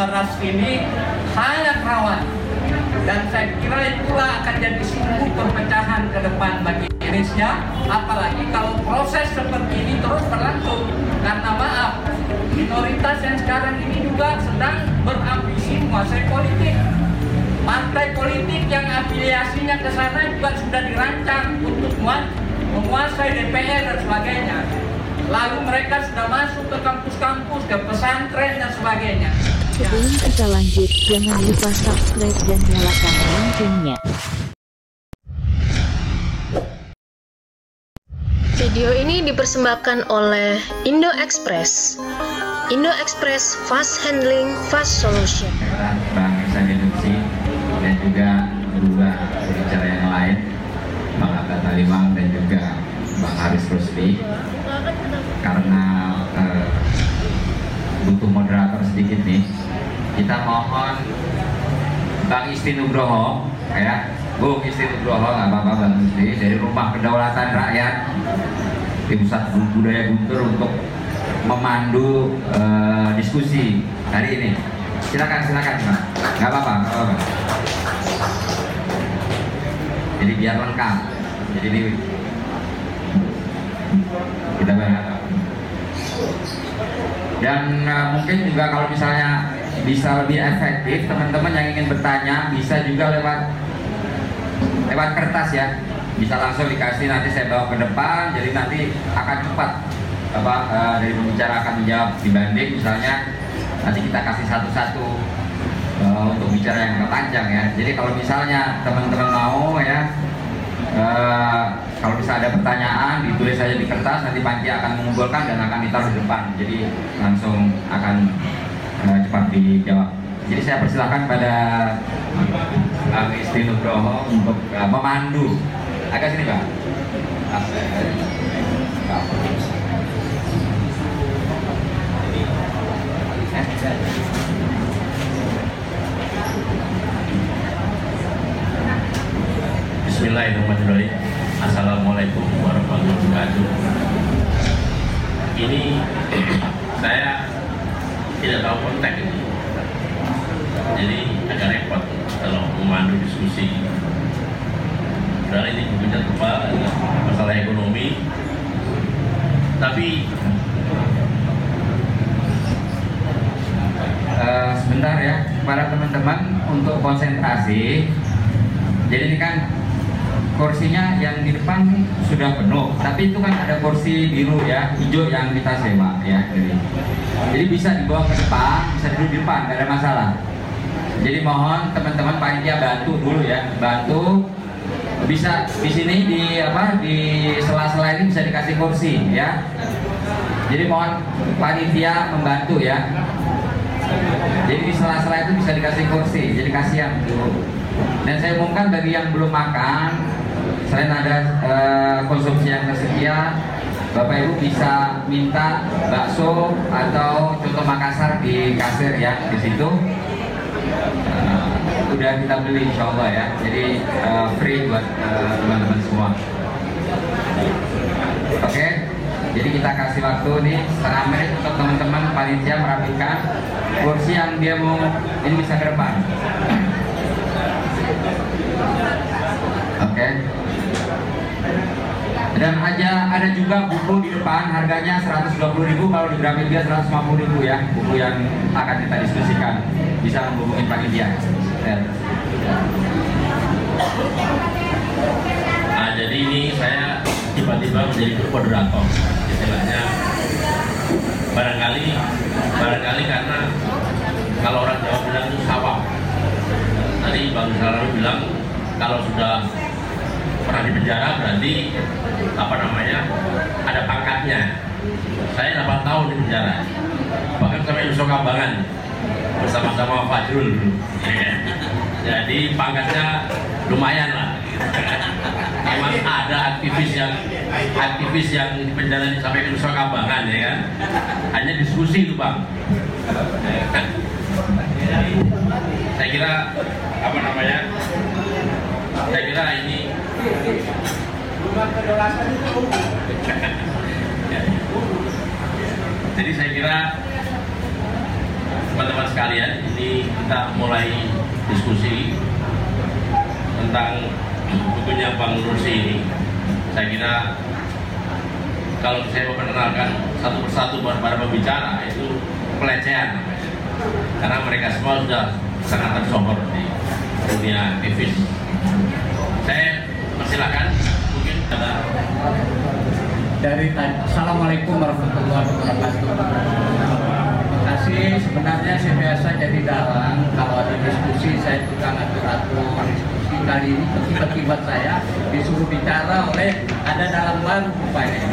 ras ini sangat rawan, dan saya kira itulah akan jadi sumber perpecahan ke depan bagi Indonesia, apalagi kalau proses seperti ini terus berlangsung. Karena maaf, minoritas yang sekarang ini juga sedang berambisi menguasai politik. Partai politik yang afiliasinya ke sana juga sudah dirancang untuk menguasai DPR dan sebagainya. Lalu mereka sudah masuk ke kampus-kampus, ke pesantren dan sebagainya. Sebelum kita lanjut, jangan lupa subscribe dan nyalakan loncengnya. Video ini dipersembahkan oleh Indo Express. Indo Express Fast Handling, Fast Solution. Bang Ihsan Lutfi dan juga kedua pembicara yang lain, Bang Abad Halimang dan juga Bang Haris Rusli. Karena butuh moderator sedikit nih, kita mohon Bang Isti Nugroho, ya, Bung Isti Nugroho, nggak apa-apa Bang Isti, dari Rumah Kedaulatan Rakyat di Pusat Budaya Guntur untuk memandu diskusi hari ini. Silakan Bang, nggak apa-apa. Jadi biar lengkap. Jadi ini kita banyak. Dan mungkin juga kalau misalnya bisa lebih efektif, teman-teman yang ingin bertanya bisa juga lewat kertas ya, bisa langsung dikasih, nanti saya bawa ke depan, jadi nanti akan cepat dari pembicara akan menjawab, dibanding misalnya nanti kita kasih satu-satu untuk bicara yang panjang ya. Jadi kalau misalnya teman-teman mau ya, kalau bisa ada pertanyaan ditulis saja di kertas, nanti Panji akan mengumpulkan dan akan ditaruh di depan, jadi langsung akan cepat dijawab. Jadi saya persilahkan pada Bang Isti Nugroho untuk memandu. Agak sini Bang. Bismillahirrahmanirrahim. Assalamualaikum warahmatullahi wabarakatuh. Ini saya tidak tahu konteks ini, jadi agak repot kalau memandu diskusi. Padahal ini bukunya tebal, masalah ekonomi, tapi sebentar ya para teman-teman untuk konsentrasi. Jadi ini kan kursinya yang di depan sudah penuh, tapi itu kan ada kursi biru ya, hijau yang kita sewa ya. Jadi bisa dibawa ke depan, bisa duduk di depan, nggak ada masalah. Jadi mohon teman-teman panitia bantu dulu ya, bantu. Bisa di sini di sela-sela ini bisa dikasih kursi ya. Jadi mohon panitia membantu ya. Jadi di sela-sela itu bisa dikasih kursi, jadi kasihan dulu. Dan saya umumkan bagi yang belum makan, selain ada konsumsi yang tersedia, Bapak Ibu bisa minta bakso atau coto Makassar di kasir ya, di situ. Udah kita beli insya Allah ya, jadi free buat teman-teman semua. Oke, jadi kita kasih waktu nih setengah menit untuk teman-teman panitia merapikan kursi yang dia mau ini bisa ke depan. Oke. Dan ada juga buku di depan, harganya 120.000, kalau di Gramedia 150.000 ya, buku yang akan kita diskusikan. Bisa menghubungi panitia. nah jadi ini saya tiba-tiba menjadi moderator, istilahnya barangkali karena kalau orang Jawa bilang itu sawah. Tadi Bang Sarano bilang kalau sudah pernah di penjara berarti ada pangkatnya. Saya 8 tahun di penjara, bahkan sampai Nusa Kambangan bersama-sama Fajrul dulu. Jadi pangkatnya lumayan lah. Memang ada aktivis yang di penjara sampai ke Nusa Kambangan ya kan. Hanya diskusi itu Bang. Saya kira ini jadi saya kira teman-teman sekalian, ini kita mulai diskusi tentang bukunya Bang Nursi ini. Saya kira kalau saya memperkenalkan satu persatu para pembicara itu pelecehan, karena mereka semua sudah sangat tersohor di dunia aktivis. Saya persilakan, mungkin ada. Dari tadi, Assalamualaikum warahmatullahi wabarakatuh. Terima kasih. Sebenarnya saya biasa jadi dalang kalau ada diskusi, saya tukang atur-atur diskusi. Kali ini tiba-tiba saya disuruh bicara oleh ada dalang baru rupanya.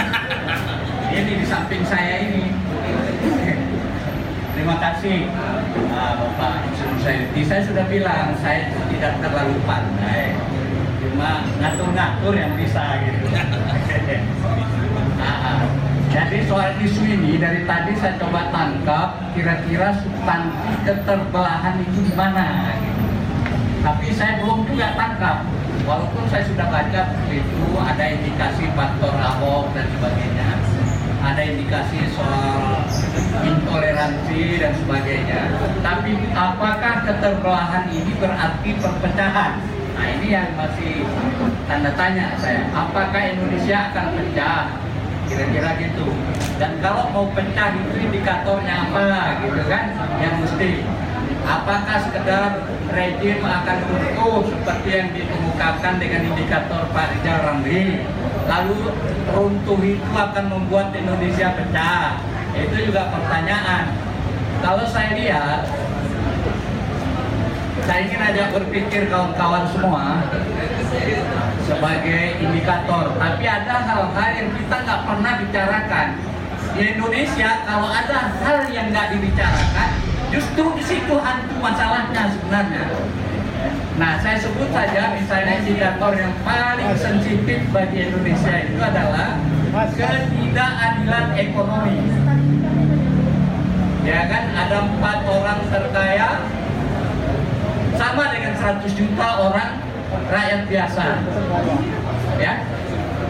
Ini di samping saya ini. Terima kasih Bapak Insinyur Saidi. Saya sudah bilang saya tidak terlalu pandai, cuma ngatur-ngatur yang bisa gitu. Jadi soal isu ini dari tadi saya coba tangkap kira-kira substansi keterbelahan itu gimana gitu. Tapi saya belum juga tangkap, walaupun saya sudah baca itu ada indikasi faktor Ahok dan sebagainya, ada indikasi soal intoleransi dan sebagainya. Tapi apakah keterbelahan ini berarti perpecahan? Nah ini yang masih tanda tanya saya. Apakah Indonesia akan pecah? Kira-kira gitu. Dan kalau mau pecah itu indikatornya apa gitu kan? Yang mesti. Apakah sekedar rejim akan runtuh seperti yang dikemukakan dengan indikator Pak Rizal Ramli? Lalu runtuh itu akan membuat Indonesia pecah? Itu juga pertanyaan. Kalau saya lihat, saya ingin ajak berpikir kawan-kawan semua sebagai indikator. Tapi ada hal-hal yang kita nggak pernah bicarakan. Di Indonesia kalau ada hal yang nggak dibicarakan, justru di situ hantu masalahnya sebenarnya. Nah, saya sebut saja misalnya indikator yang paling sensitif bagi Indonesia itu adalah ketidakadilan ekonomi. Ya kan, ada 4 orang terkaya sama dengan 100 juta orang rakyat biasa. Ya.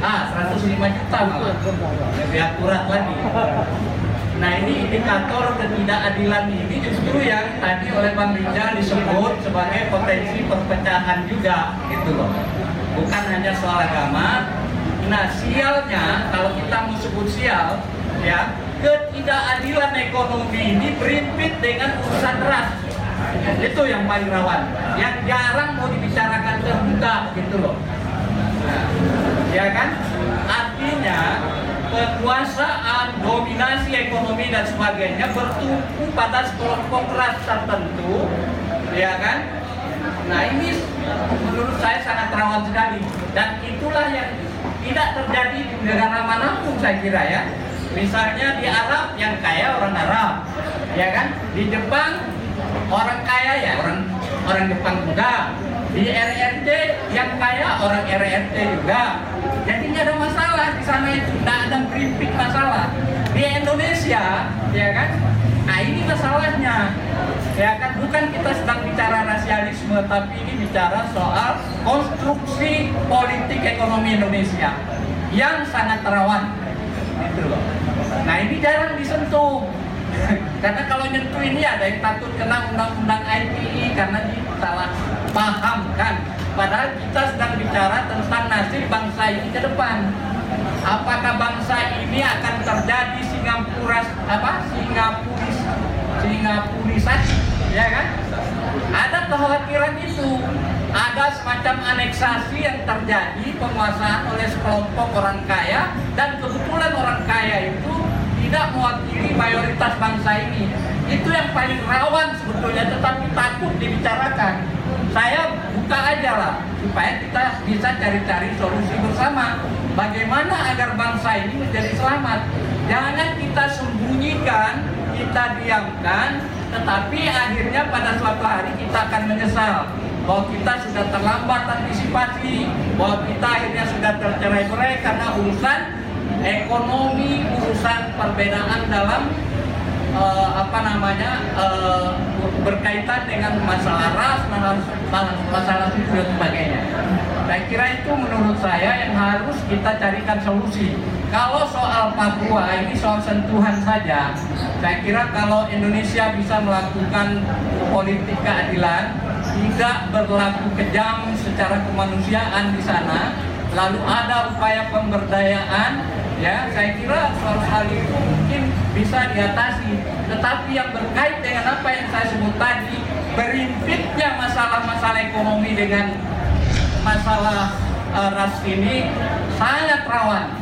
105 juta malah. Lebih akurat lagi. Nah, ini indikator ketidakadilan ini justru yang tadi oleh Bang Rizal disebut sebagai potensi perpecahan juga, gitu loh. Bukan hanya soal agama. Nah, sialnya kalau kita mau sebut sial, ya, ketidakadilan ekonomi ini berimpit dengan urusan ras. Itu yang paling rawan, yang jarang mau dibicarakan terbuka, gitu loh. Nah, ya kan? Artinya kekuasaan, dominasi ekonomi dan sebagainya bertumpu pada kelompok ras tertentu, ya kan? Nah ini menurut saya sangat rawan sekali, dan itulah yang tidak terjadi di negara manapun saya kira ya. Misalnya di Arab yang kaya orang Arab, ya kan? Di Jepang orang kaya ya orang Jepang juga. Di RRT yang kaya orang RRT juga. Jadi nggak ada masalah di sana itu, nggak ada kritik masalah. Di Indonesia, ya kan? Nah ini masalahnya, ya kan? Bukan kita sedang bicara rasialisme, tapi ini bicara soal konstruksi politik ekonomi Indonesia yang sangat rawan, gitu loh. Nah ini jarang disentuh. Karena kalau nyentuh ini ada yang takut kena undang-undang ITE karena salah paham kan. Padahal kita sedang bicara tentang nasib bangsa ini ke depan. Apakah bangsa ini akan terjadi Singapurisasi, ya kan? Ada kekhawatiran itu. Ada semacam aneksasi yang terjadi, penguasaan oleh sekelompok orang kaya, dan kebetulan orang kaya itu tidak mewakili mayoritas bangsa ini. Itu yang paling rawan sebetulnya, tetapi takut dibicarakan. Saya buka aja lah supaya kita bisa cari-cari solusi bersama. Bagaimana agar bangsa ini menjadi selamat? Jangan kita sembunyikan, kita diamkan, tetapi akhirnya pada suatu hari kita akan menyesal bahwa kita sudah terlambat antisipasi, bahwa kita akhirnya sudah tercerai-berai karena urusan ekonomi, urusan perbedaan dalam berkaitan dengan masalah ras, masalah suku dan sebagainya. Saya kira itu menurut saya yang harus kita carikan solusi. Kalau soal Papua ini soal sentuhan saja. Saya kira kalau Indonesia bisa melakukan politik keadilan, tidak berlaku kejam secara kemanusiaan di sana, lalu ada upaya pemberdayaan, ya saya kira hal itu mungkin bisa diatasi. Tetapi yang berkait dengan apa yang saya sebut tadi, berimpitnya masalah-masalah ekonomi dengan masalah ras ini sangat rawan,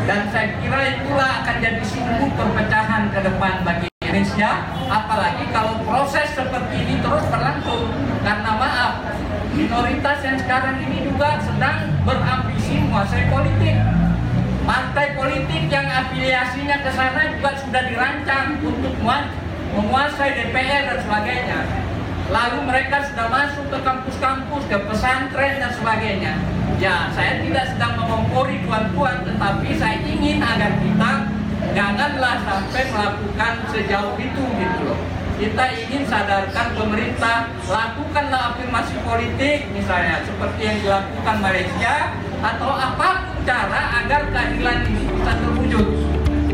dan saya kira itulah akan jadi sumber perpecahan ke depan bagi Indonesia, apalagi kalau proses seperti ini terus berlangsung. Karena maaf, minoritas yang sekarang ini juga sedang berambisi menguasai politik. Partai politik yang afiliasinya ke sana juga sudah dirancang untuk menguasai DPR dan sebagainya. Lalu mereka sudah masuk ke kampus-kampus, ke pesantren dan sebagainya. Ya, saya tidak sedang mengompori tuan-tuan, tetapi saya ingin agar kita janganlah sampai melakukan sejauh itu gitu loh. Kita ingin sadarkan pemerintah, lakukanlah afirmasi politik misalnya seperti yang dilakukan Malaysia, atau apapun cara agar keadilan ini bisa terwujud.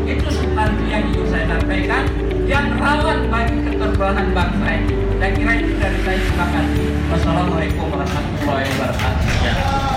Itu substansi yang ingin saya sampaikan, yang rawan bagi keterbelahan bangsa ini. Saya kira itu dari saya. Terima kasih. Wassalamualaikum warahmatullahi wabarakatuh.